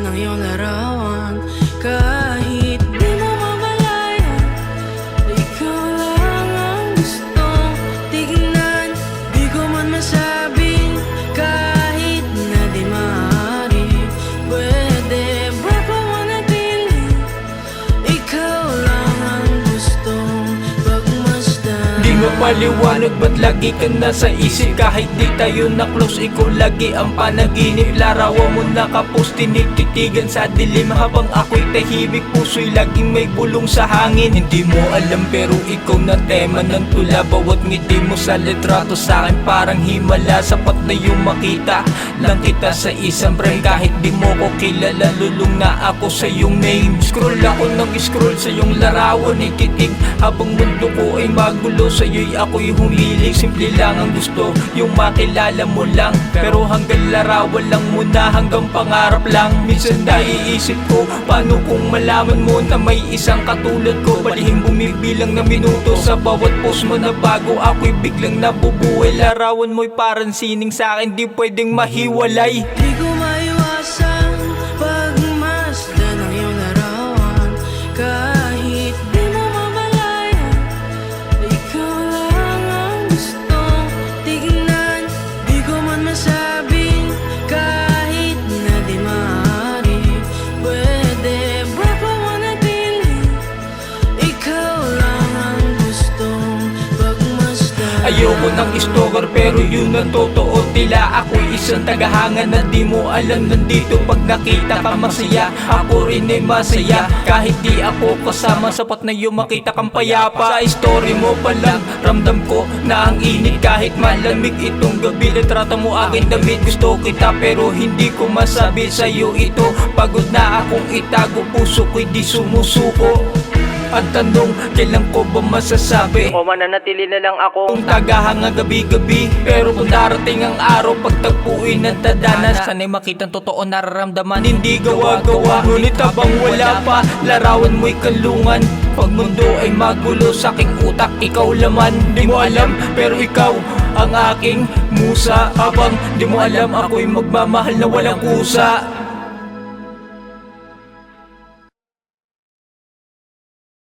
ng iyong larawan. Kahit di mo mamalayan, ikaw lang ang gustong tignan. Di ko man masabi, kahit na di maaari. Pwede ba pamanatili, ikaw lang ang gustong pagmasdan. Di mapaliwanag ba't lagi ka nasa isip? Kahit di tayo na close, ikaw lagi ang panaginip. Larawan mo nakapos, tinititigan sa dilim. Habang ako'y tahimik, puso'y laging may bulong sa hangin. Hindi mo alam pero ikaw na tema ng tula. Bawat ngiti mo sa litrato sa'kin parang himala. Sapat na yung makita lang kita sa isang frame. Kahit di mo ko kilala, lulong na ako sa iyong name. Scroll ako ng scroll sa iyong larawan, ikitig. Habang mundo ko ay magulo, sa'yo'y ako'y humilig. Simple lang ang gusto, yung makilala mo lang. Pero hanggang larawan lang muna, hanggang pangarap lang. Minsan naiisip ko, paano kung malaman mo na may isang katulad ko? Palihim bumibilang na minuto sa bawat post mo na bago, ako'y biglang nabubuhay. Larawan mo'y parang sining sa'kin, di pwedeng mahiwalay. Di ko maiwasan pagmasdan ng iyong larawan. Kahit di mo mamalayan, ikaw lang ang gustong tignan. Di ko man masabi, kahit na di maaari. Pwede ba pamanatili, ikaw lang ang gustong pagmasdan. Ayoko ng stalker pero yun ang totoo. Tila ako'y isang tagahanga na di mo alam. Nandito pag nakita ka masaya, ako rin ay masaya. Kahit di ako kasama, sapat na yung makita kang payapa. Sa story mo pa lang, ramdam ko na ang init. Kahit malamig itong gabi, litrata mo aking damit. Gusto kita pero hindi ko masabi sa'yo ito. Pagod na akong itago, puso ko'y di sumusuko. Ang tanong, kailan ko ba masasabi? O mananatili na lang ako kung tagahanga gabi-gabi. Pero kung darating ang araw, pagtagpuin ng tadanas, sana'y makitang totoo nararamdaman, hindi gawa-gawa. Ngunit habang wala pa, larawan mo'y kalungan. Pag mundo ay magulo, sa aking utak ikaw laman. Di mo alam, pero ikaw ang aking musa. Habang di mo alam, ako'y magmamahal na walang kusa.